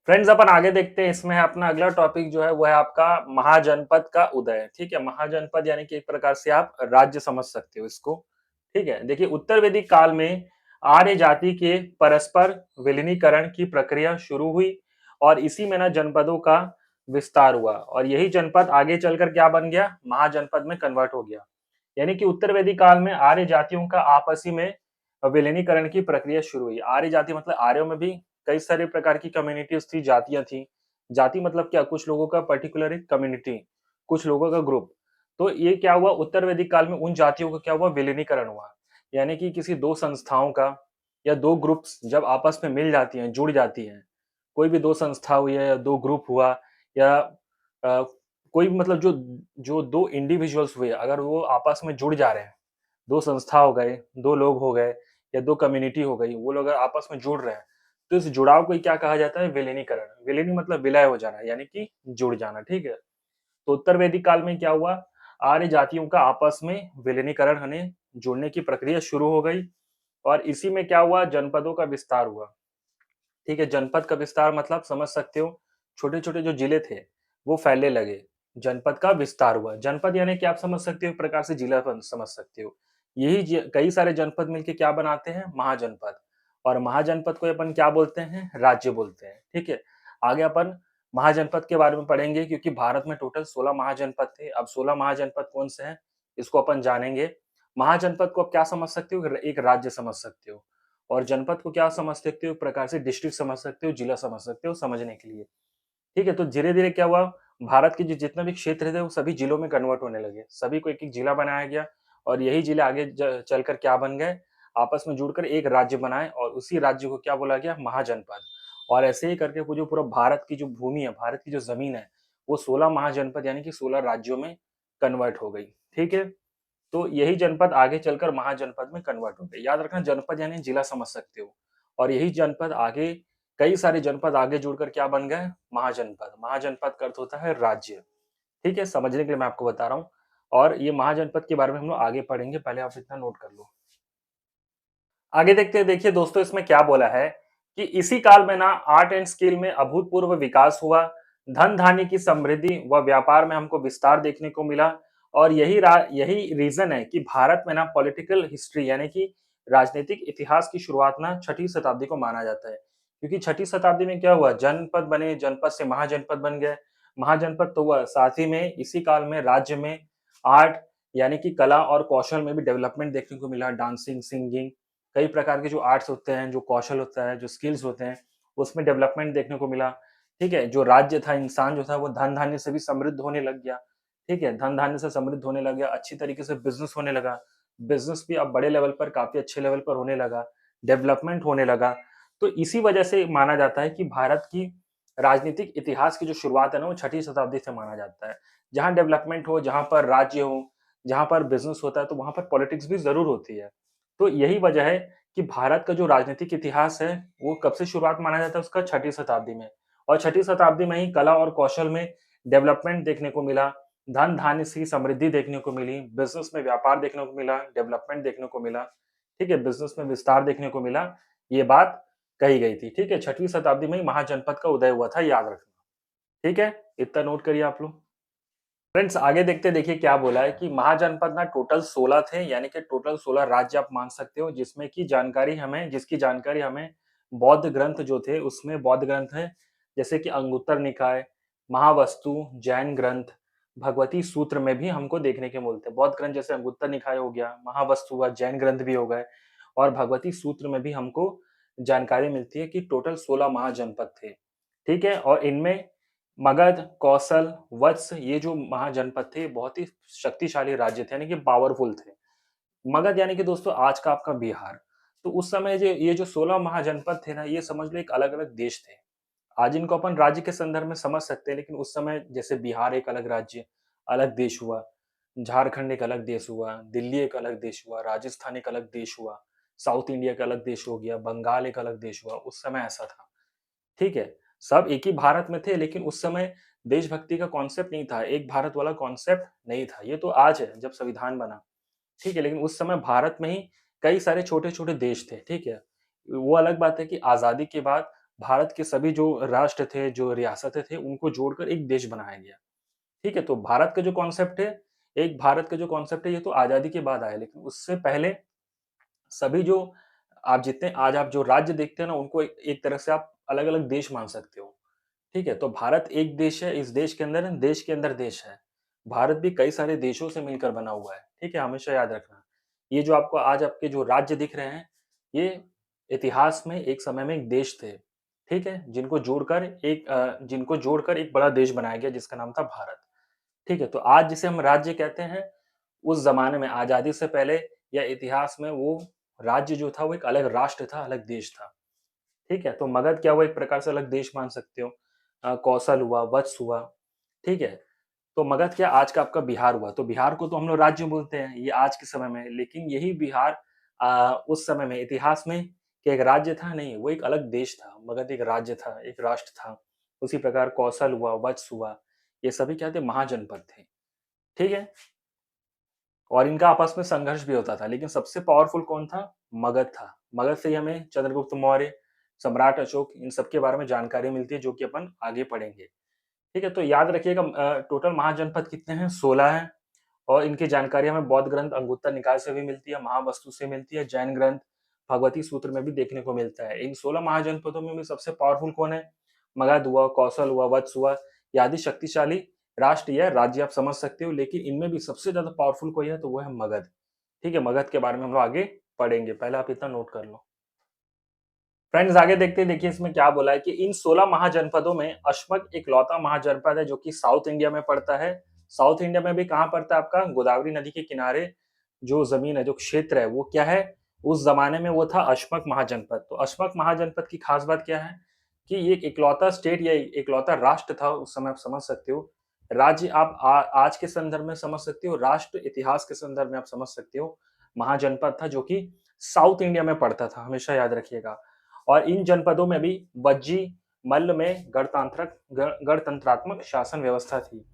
Friends अपन आगे देखते हैं। इसमें है अपना अगला टॉपिक जो है वो है आपका महाजनपद का उदय। ठीक है, महाजनपद यानी कि एक प्रकार से आप राज्य समझ सकते हो इसको। ठीक है, देखिए उत्तर वैदिक काल में आर्य जाति के परस्पर विलीनीकरण की प्रक्रिया शुरू हुई और इसी में ना जनपदों का विस्तार हुआ और यही जनपद आगे चलकर क्या बन गया, महाजनपद में कन्वर्ट हो गया। यानी कि उत्तर वैदिक काल में आर्य जातियों का आपसी में विलीनीकरण की प्रक्रिया शुरू हुई। आर्य जाति मतलब आर्यों में भी कई सारे प्रकार की कम्युनिटीज थी, जातियां थी। जाति मतलब क्या, कुछ लोगों का पर्टिकुलर एक कम्युनिटी, कुछ लोगों का ग्रुप। तो ये क्या हुआ, उत्तर वैदिक काल में उन जातियों का क्या हुआ, विलीनीकरण हुआ। यानी कि किसी दो संस्थाओं का या दो ग्रुप्स जब आपस में मिल जाती हैं, जुड़ जाती हैं, कोई भी दो संस्था हुई है या दो ग्रुप हुआ या कोई भी मतलब जो जो दो इंडिविजुअल्स हुए, अगर वो आपस में जुड़ जा रहे हैं, दो संस्था हो गए, दो लोग हो गए या दो कम्युनिटी हो गई, वो लोग अगर आपस में जुड़ रहे हैं तो इस जुड़ाव को ही क्या कहा जाता है, विलीनीकरण। विलीनी मतलब विलय हो जाना यानी कि जुड़ जाना। ठीक है, तो उत्तर वैदिक काल में क्या हुआ, आर्य जातियों का आपस में विलीनीकरण होने, जुड़ने की प्रक्रिया शुरू हो गई और इसी में क्या हुआ, जनपदों का विस्तार हुआ। ठीक है, जनपद का विस्तार मतलब समझ सकते हो, छोटे छोटे जो जिले थे वो फैलने लगे, जनपद का विस्तार हुआ। जनपद यानी कि आप समझ सकते हो एक प्रकार से जिला समझ सकते हो। यही कई सारे जनपद मिलके क्या बनाते हैं, महाजनपद। और महाजनपद को अपन क्या बोलते हैं, राज्य बोलते हैं। ठीक है, आगे अपन महाजनपद के बारे में पढ़ेंगे क्योंकि भारत में टोटल 16 महाजनपद थे। अब 16 महाजनपद कौन से हैं इसको अपन जानेंगे। महाजनपद को आप क्या समझ सकते हो, एक राज्य समझ सकते हो। और जनपद को क्या समझ सकते हो, एक प्रकार से डिस्ट्रिक्ट समझ सकते हो, जिला समझ सकते हो समझने के लिए। ठीक है, तो धीरे धीरे क्या हुआ, भारत के जो जितना भी क्षेत्र थे वो सभी जिलों में कन्वर्ट होने लगे, सभी को एक एक जिला बनाया गया और यही जिले आगे चलकर क्या बन गए, आपस में जुड़कर एक राज्य बनाए और उसी राज्य को क्या बोला गया, महाजनपद। और ऐसे ही करके वो जो पूरा भारत की जो भूमि है, भारत की जो जमीन है, वो 16 महाजनपद यानी कि 16 राज्यों में कन्वर्ट हो गई। ठीक है, तो यही जनपद आगे चलकर महाजनपद में कन्वर्ट हो गए। याद रखना, जनपद यानी जिला समझ सकते हो। और यही जनपद आगे, कई सारे जनपद आगे जुड़कर क्या बन गए, महाजनपद। महाजनपद का अर्थ होता है राज्य। ठीक है, समझने के लिए मैं आपको बता रहा हूँ। और ये महाजनपद के बारे में हम लोग आगे पढ़ेंगे, पहले आप इतना नोट कर लो। आगे देखते हैं। देखिए दोस्तों, इसमें क्या बोला है कि इसी काल में ना आर्ट एंड स्किल में अभूतपूर्व विकास हुआ, धन धान्य की समृद्धि व व्यापार में हमको विस्तार देखने को मिला। और यही रीजन है कि भारत में ना पॉलिटिकल हिस्ट्री यानी कि राजनीतिक इतिहास की शुरुआत ना छठी शताब्दी को माना जाता है। क्योंकि छठी शताब्दी में क्या हुआ, जनपद बने, जनपद से महाजनपद बन गए। महाजनपद तो हुआ, साथ ही में इसी काल में राज्य में आर्ट यानी कि कला और कौशल में भी डेवलपमेंट देखने को मिला। डांसिंग, सिंगिंग, कई प्रकार के जो आर्ट्स होते हैं, जो कौशल होता है, जो स्किल्स होते हैं, उसमें डेवलपमेंट देखने को मिला। ठीक है, जो राज्य था, इंसान जो था वो धन धान्य से भी समृद्ध होने लग गया। ठीक है, धन धान्य से समृद्ध होने लग गया, अच्छी तरीके से बिजनेस होने लगा। बिजनेस भी अब बड़े लेवल पर, काफी अच्छे लेवल पर होने लगा, डेवलपमेंट होने लगा। तो इसी वजह से माना जाता है कि भारत की राजनीतिक इतिहास की जो शुरुआत है ना वो छठी शताब्दी से माना जाता है। जहाँ डेवलपमेंट हो, जहाँ पर राज्य हो, जहाँ पर बिजनेस होता है, तो वहां पर पॉलिटिक्स भी जरूर होती है। तो यही वजह है कि भारत का जो राजनीतिक इतिहास है वो कब से शुरुआत माना जाता है, उसका छठी शताब्दी में। और छठी शताब्दी में ही कला और कौशल में डेवलपमेंट देखने को मिला, धन धान्य की समृद्धि देखने को मिली, बिजनेस में व्यापार देखने को मिला, डेवलपमेंट देखने को मिला। ठीक है, बिजनेस में विस्तार देखने को मिला, ये बात कही गई थी। ठीक है, छठवीं शताब्दी में ही महाजनपद का उदय हुआ था, याद रखना। ठीक है, इतना नोट करिए आप लोग। फ्रेंड्स आगे देखते, देखिए क्या बोला है कि महाजनपद ना टोटल 16 थे, यानी कि टोटल 16 राज्य आप मान सकते हो, जिसकी जानकारी हमें बौद्ध ग्रंथ जो थे उसमें, बौद्ध ग्रंथ है जैसे कि अंगुत्तर निकाय, महावस्तु, जैन ग्रंथ, भगवती सूत्र में भी हमको देखने के मिलते हैं। बौद्ध ग्रंथ जैसे अंगुत्तर निकाय हो गया, महावस्तु हुआ, जैन ग्रंथ भी हो गए और भगवती सूत्र में भी हमको जानकारी मिलती है कि टोटल 16 महाजनपद थे। ठीक है, और इनमें मगध, कौशल, वत्स, ये जो महाजनपद थे बहुत ही शक्तिशाली राज्य थे, यानी कि पावरफुल थे। मगध यानी कि दोस्तों आज का आपका बिहार। तो उस समय जो ये जो 16 महाजनपद थे ना, ये समझ लो एक अलग-अलग देश थे। आज इनको अपन राज्य के संदर्भ में समझ सकते हैं, लेकिन उस समय जैसे बिहार एक अलग राज्य, अलग देश हुआ, झारखंड एक अलग देश हुआ, दिल्ली एक अलग देश हुआ, राजस्थान एक अलग देश हुआ, साउथ इंडिया का अलग देश हो गया, बंगाल एक अलग देश हुआ, उस समय ऐसा था। ठीक है, सब एक ही भारत में थे, लेकिन उस समय देशभक्ति का कॉन्सेप्ट नहीं था, एक भारत वाला कॉन्सेप्ट नहीं था। ये तो आज है जब संविधान बना। ठीक है, लेकिन उस समय भारत में ही कई सारे छोटे-छोटे देश थे। ठीक है, वो अलग बात है कि आज़ादी के बाद भारत के सभी जो राष्ट्र थे, जो रियासतें थे, उनको जोड़कर एक देश बनाया गया। ठीक है? तो भारत का जो कॉन्सेप्ट है, एक भारत का जो कॉन्सेप्ट है, ये तो आज़ादी के बाद आया, लेकिन उससे पहले सभी जो आप जितने आज आप जो राज्य देखते हैं ना, उनको एक एक तरह से आप अलग-अलग देश मान सकते हो। ठीक है? तो भारत एक देश है, इस देश के अंदर देश है। भारत भी कई सारे देशों से मिलकर बना हुआ है। ठीक है? हमेशा याद रखना। ये जो आपको आज आपके जो राज्य दिख रहे हैं, ये इतिहास में एक समय में एक देश थे। ठीक है? जिनको जोड़कर एक बड़ा देश बनाया गया जिसका नाम था भारत। ठीक है? तो आज जिसे हम राज्य कहते हैं, उस ज़माने में आज़ादी से पहले या इतिहास में वो राज्य जो था वो एक अलग राष्ट्र था, अलग देश था। ठीक है? तो मगध क्या हुआ, एक प्रकार से अलग देश मान सकते हो। कौशल हुआ, वत्स हुआ, ठीक है? तो मगध क्या, आज का आपका बिहार हुआ। तो बिहार को तो हम लोग राज्य बोलते हैं, ये आज के समय में, लेकिन यही बिहार उस समय में इतिहास में क्या एक राज्य था? नहीं, वो एक अलग देश था। मगध एक राज्य था, एक राष्ट्र था। उसी प्रकार कौशल हुआ, वत्स हुआ, ये सभी क्या थे? महाजनपद थे। ठीक है? और इनका आपस में संघर्ष भी होता था, लेकिन सबसे पावरफुल कौन था? मगध था। मगध से ही हमें चंद्रगुप्त मौर्य, सम्राट अशोक, इन सब के बारे में जानकारी मिलती है, जो कि अपन आगे पढ़ेंगे। ठीक है? तो याद रखिएगा, टोटल महाजनपद कितने हैं? 16 हैं। और इनकी जानकारी हमें बौद्ध ग्रंथ अंगुत्तर निकाय से भी मिलती है, महावस्तु से मिलती है, जैन ग्रंथ भगवती सूत्र में भी देखने को मिलता है। इन 16 महाजनपदों में भी सबसे पावरफुल कौन है? मगध हुआ, कौशल हुआ, वत्स हुआ, ये आदि शक्तिशाली राष्ट्र या राज्य आप समझ सकते हो, लेकिन इनमें भी सबसे ज्यादा पावरफुल कोई है तो वो है मगध। ठीक है? मगध के बारे में हम लोग आगे पढ़ेंगे, पहले आप इतना नोट कर लो। फ्रेंड्स आगे देखते हैं, देखिए इसमें क्या बोला है कि इन 16 महाजनपदों में अश्मक इकलौता महाजनपद है जो कि साउथ इंडिया में पड़ता है। साउथ इंडिया में भी कहाँ पड़ता है आपका? गोदावरी नदी के किनारे जो जमीन है, जो क्षेत्र है, वो क्या है? उस जमाने में वो था अश्मक महाजनपद। तो अश्मक महाजनपद की खास बात क्या है कि ये एक इकलौता स्टेट या इकलौता राष्ट्र था उस समय, आप समझ सकते हो। राज्य आप आज के संदर्भ में समझ सकते हो, राष्ट्र इतिहास के संदर्भ में आप समझ सकते हो। महाजनपद था जो कि साउथ इंडिया में पड़ता था, हमेशा याद रखिएगा। और इन जनपदों में भी वज्जी मल्ल में गणतंत्रात्मक शासन व्यवस्था थी।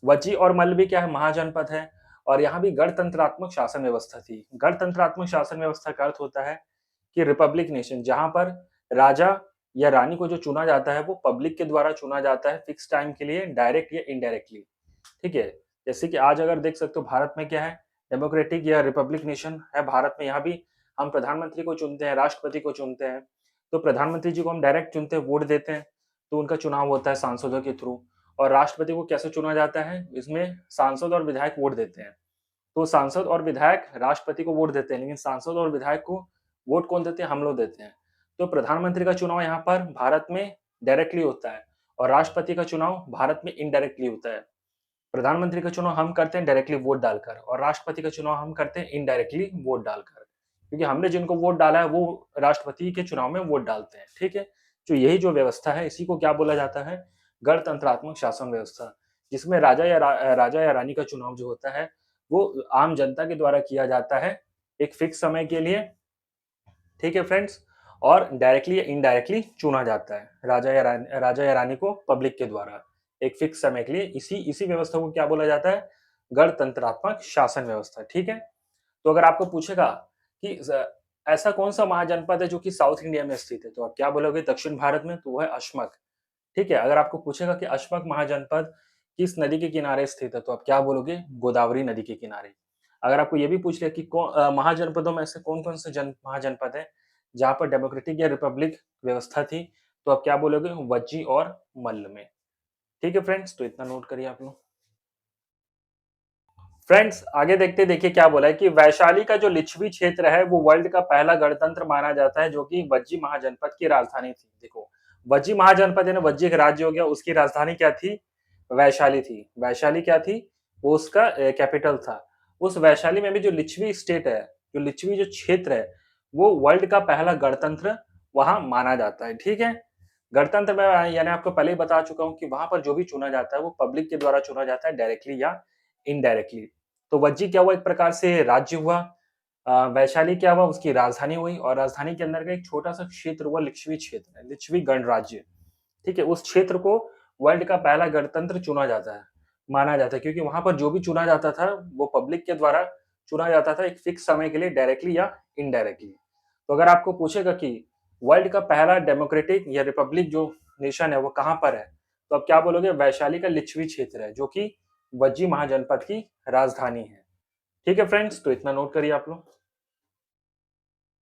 वज्जी और मल्ल भी क्या है? महाजनपद है। और यहाँ भी गणतंत्रात्मक शासन व्यवस्था थी। गणतंत्रात्मक शासन व्यवस्था का अर्थ होता है कि रिपब्लिक नेशन, जहां पर राजा या रानी को जो चुना जाता है वो पब्लिक के द्वारा चुना जाता है फिक्स टाइम के लिए, डायरेक्ट या इनडायरेक्टली। ठीक है? जैसे कि आज अगर देख सकते हो भारत में क्या है, डेमोक्रेटिक या रिपब्लिक नेशन है भारत में। यहाँ भी हम प्रधानमंत्री को चुनते हैं, राष्ट्रपति को चुनते हैं। तो प्रधानमंत्री जी को हम डायरेक्ट चुनते हैं, वोट देते हैं, तो उनका चुनाव होता है सांसदों के थ्रू। और राष्ट्रपति को कैसे चुना जाता है? इसमें सांसद और विधायक वोट देते हैं। तो सांसद और विधायक राष्ट्रपति को वोट देते हैं, लेकिन सांसद और विधायक को वोट कौन देते हैं? हम लोग देते हैं। तो प्रधानमंत्री का चुनाव यहाँ पर भारत में डायरेक्टली होता है, और राष्ट्रपति का चुनाव भारत में इनडायरेक्टली होता है। प्रधानमंत्री का चुनाव हम करते हैं डायरेक्टली वोट डालकर, और राष्ट्रपति का चुनाव हम करते हैं इनडायरेक्टली वोट डालकर, क्योंकि हमने जिनको वोट डाला है वो राष्ट्रपति के चुनाव में वोट डालते हैं। ठीक है? तो यही जो व्यवस्था है, इसी को क्या बोला जाता है? गणतंत्रात्मक शासन व्यवस्था, जिसमें राजा या रानी का चुनाव जो होता है वो आम जनता के द्वारा किया जाता है एक फिक्स समय के लिए। ठीक है फ्रेंड्स? और डायरेक्टली या इनडायरेक्टली चुना जाता है राजा या रानी को पब्लिक के द्वारा एक फिक्स समय के लिए। इसी इसी व्यवस्था को क्या बोला जाता है? गणतंत्रात्मक शासन व्यवस्था। ठीक है? तो अगर आपको पूछेगा कि ऐसा कौन सा महाजनपद है जो कि साउथ इंडिया में स्थित है, तो आप क्या बोलोगे? दक्षिण भारत में, तो वो है अश्मक। ठीक है? अगर आपको पूछेगा कि अश्मक महाजनपद किस नदी के किनारे स्थित है, तो आप क्या बोलोगे? गोदावरी नदी के किनारे। अगर आपको ये भी पूछ लिया कि महाजनपदों में से कौन कौन से महाजनपद है जहां पर डेमोक्रेटिक या रिपब्लिक व्यवस्था थी, तो आप क्या बोलोगे? वज्जी और मल्ल में। ठीक है फ्रेंड्स, तो इतना नोट करिए आप लोग। फ्रेंड्स आगे देखते, देखिए क्या बोला है कि वैशाली का जो लिच्छवी क्षेत्र है वो वर्ल्ड का पहला गणतंत्र माना जाता है, जो कि वज्जी महाजनपद की राजधानी थी। देखो, वज्जी महाजनपद है ना, वज्जी एक राज्य हो गया, उसकी राजधानी क्या थी? वैशाली थी। वैशाली क्या थी? वो उसका कैपिटल था। उस वैशाली में भी जो लिच्छवी स्टेट है, जो लिच्छवी जो क्षेत्र है, वो वर्ल्ड का पहला गणतंत्र वहां माना जाता है। ठीक है? गणतंत्र में यानी आपको पहले ही बता चुका हूं कि वहां पर जो भी चुना जाता है वो पब्लिक के द्वारा चुना जाता है, डायरेक्टली या इनडायरेक्टली। तो वज्जी क्या हुआ? एक प्रकार से राज्य हुआ। वैशाली क्या हुआ? उसकी राजधानी हुई, और राजधानी के अंदर का एक छोटा सा क्षेत्र हुआ लिच्छवी क्षेत्र, लिच्छवी गणराज्य। ठीक है? उस क्षेत्र को वर्ल्ड का पहला गणतंत्र चुना जाता है, माना जाता है, क्योंकि वहां पर जो भी चुना जाता था वो पब्लिक के द्वारा चुना जाता था एक फिक्स समय के लिए, डायरेक्टली या इनडायरेक्टली। तो अगर आपको पूछेगा कि वर्ल्ड का पहला डेमोक्रेटिक या रिपब्लिक जो नेशन है वो कहाँ पर है? तो आप क्या बोलोगे? वैशाली का लिच्छवी क्षेत्र है, जो कि वज्जी महाजनपद की राजधानी है। ठीक है फ्रेंड्स, तो इतना नोट करिए आप लोग।